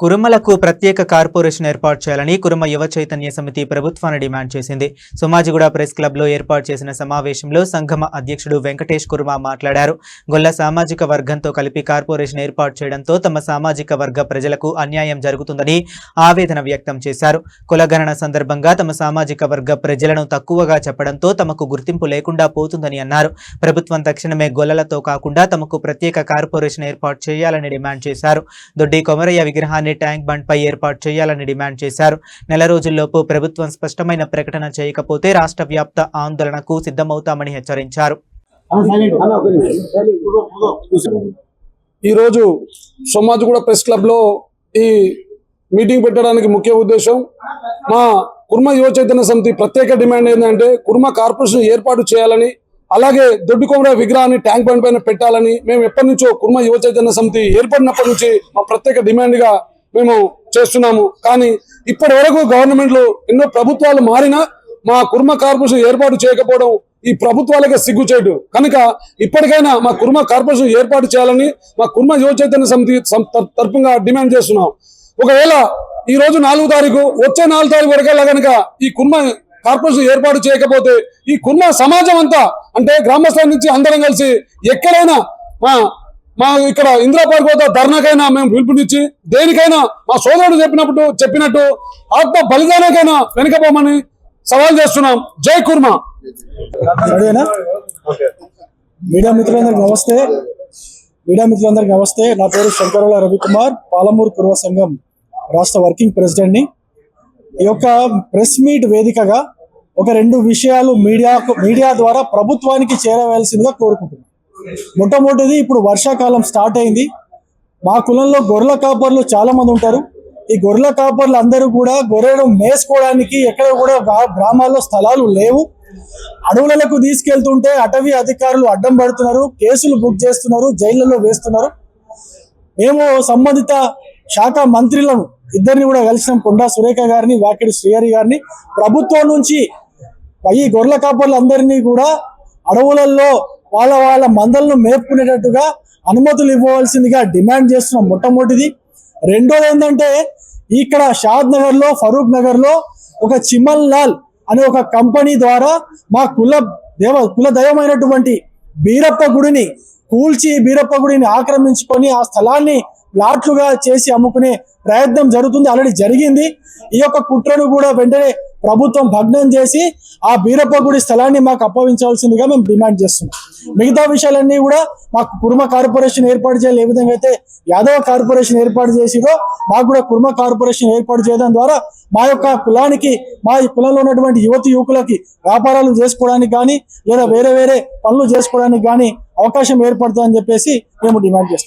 కురుమలకు ప్రత్యేక కార్పొరేషన్ ఏర్పాటు చేయాలని కురుమ యువ చైతన్య సమితి ప్రభుత్వాన్ని డిమాండ్ చేసింది. సోమాజిగూడ ప్రెస్ క్లబ్ లో ఏర్పాటు చేసిన సమావేశంలో సంఘం అధ్యక్షుడు వెంకటేష్ కురుమ మాట్లాడారు. గొల్ల సామాజిక వర్గంతో కలిపి కార్పొరేషన్ ఏర్పాటు చేయడంతో తమ సామాజిక వర్గ ప్రజలకు అన్యాయం జరుగుతుందని ఆవేదన వ్యక్తం చేశారు. కులగణన సందర్భంగా తమ సామాజిక వర్గ ప్రజలను తక్కువగా చెప్పడంతో తమకు గుర్తింపు లేకుండా పోతుందని అన్నారు. ప్రభుత్వం తక్షణమే గొల్లలతో కాకుండా తమకు ప్రత్యేక కార్పొరేషన్ ఏర్పాటు చేయాలని డిమాండ్ చేశారు. దొడ్డి కొమరయ్య విగ్రహాన్ని ట్యాంక్ బండ్ పై ఏర్పాటు చేయాలని డిమాండ్ చేశారు. నెల రోజుల్లోపు ప్రభుత్వం స్పష్టమైన ప్రకటన చేయకపోతే రాష్ట్ర వ్యాప్త ఆందోళనకు సిద్ధమవుతామని హెచ్చరించారు. ఈరోజు సోమాజిగూడ ప్రెస్ క్లబ్ లో ఈ మీటింగ్ పెట్టడానికి ముఖ్య ఉద్దేశం మా కుర్మ యువ చైతన్య సమితి ప్రత్యేక డిమాండ్ ఏంటంటే కుర్మ కార్పొరేషన్ ఏర్పాటు చేయాలని, అలాగే దొడ్డి కొమరయ్య విగ్రహాన్ని ట్యాంక్ బండ్ పైన పెట్టాలని మేము ఎప్పటి నుంచో కుర్మ యువ చైతన్య సమితి ఏర్పడినప్పటి నుంచి మా ప్రత్యేక డిమాండ్ గా మేము చేస్తున్నాము. కానీ ఇప్పటి వరకు గవర్నమెంట్లు ఎన్నో ప్రభుత్వాలు మారినా మా కుర్మ కార్పొరేషన్ ఏర్పాటు చేయకపోవడం ఈ ప్రభుత్వాలకే సిగ్గుచేటు. కనుక ఇప్పటికైనా మా కుర్మ కార్పొరేషన్ ఏర్పాటు చేయాలని మా కుర్మ యువ చైతన్య సమితి తరపుగా డిమాండ్ చేస్తున్నాం. ఒకవేళ ఈ రోజు 4వ తారీఖు వచ్చే 4వ తారీఖు వరకల్లా కనుక ఈ కుర్మ కార్పొరేషన్ ఏర్పాటు చేయకపోతే ఈ కుర్మ సమాజం అంతా అంటే గ్రామస్థాయి నుంచి అందరం కలిసి ఎక్కడైనా మా ఇక్కడ ఇందిరా పార్క్ వద్ద ధర్నాకైనా మేము పిలుపునిచ్చి దేనికైనా మా సోదరుడు చెప్పినట్టు ఆత్మ బలిదానాకైనా వెనుకపోమని సవాల్ చేస్తున్నాం. జై కుర్మ. మీడియా మిత్రులందరికీ నమస్తే. నా పేరు శంకరరావు రవికుమార్, పాలమూరు కుర్మ సంఘం రాష్ట్ర వర్కింగ్ ప్రెసిడెంట్ ని. ఈ యొక్క ప్రెస్ మీట్ వేదికగా ఒక 2 విషయాలు మీడియా ద్వారా ప్రభుత్వానికి చేరవేయాల్సిందిగా కోరుకుంటున్నాం. మొట్టమొదటిది, ఇప్పుడు వర్షాకాలం స్టార్ట్ అయింది. మా కులంలో గొర్రెల కాపర్లు చాలా మంది ఉంటారు. ఈ గొర్రెల కాపర్లు అందరూ కూడా గొర్రెలను మేసుకోవడానికి ఎక్కడ కూడా గ్రామాల్లో స్థలాలు లేవు. అడవులకు తీసుకెళ్తుంటే అటవీ అధికారులు అడ్డం పడుతున్నారు, కేసులు బుక్ చేస్తున్నారు, జైళ్లలో వేస్తున్నారు. మేము సంబంధిత శాఖ మంత్రులను ఇద్దరిని కూడా కలిసినాం, కొండా సురేఖ గారిని, వాకిడి శ్రీహరి గారిని. ప్రభుత్వం నుంచి ఈ గొర్రెల కాపర్లు అందరినీ కూడా అడవులలో వాళ్ళ మందలను మేపుకునేటట్టుగా అనుమతులు ఇవ్వవలసిందిగా డిమాండ్ చేస్తున్నాం. మొట్టమొదటిది. రెండోది ఏంటంటే, ఇక్కడ షాద్ నగర్ లో, ఫరూక్ నగర్ లో ఒక చిమల్ లాల్ అనే ఒక కంపెనీ ద్వారా మా కుల దైవమైనటువంటి బీరప్ప గుడిని కూల్చి బీరప్ప గుడిని ఆక్రమించుకొని ఆ స్థలాన్ని ప్లాట్లుగా చేసి అమ్ముకునే ప్రయత్నం జరుగుతుంది, ఆల్రెడీ జరిగింది. ఈ యొక్క కుట్రను కూడా వెంటనే ప్రభుత్వం భగ్నం చేసి ఆ బీరప్ప గుడి స్థలాన్ని మాకు అప్పగించవలసిందిగా మేము డిమాండ్ చేస్తున్నాం. మిగతా విషయాలన్నీ కూడా మాకు కుర్మ కార్పొరేషన్ ఏర్పాటు చేయాలి. ఏ విధంగా అయితే యాదవ కార్పొరేషన్ ఏర్పాటు చేసిదో మాకు కూడా కుర్మ కార్పొరేషన్ ఏర్పాటు చేయడం ద్వారా మా యొక్క కులానికి, మా కులంలో ఉన్నటువంటి యువకులకి వ్యాపారాలు చేసుకోవడానికి కానీ లేదా వేరే పనులు చేసుకోవడానికి కానీ అవకాశం ఏర్పడుతుందని చెప్పేసి మేము డిమాండ్ చేస్తాం.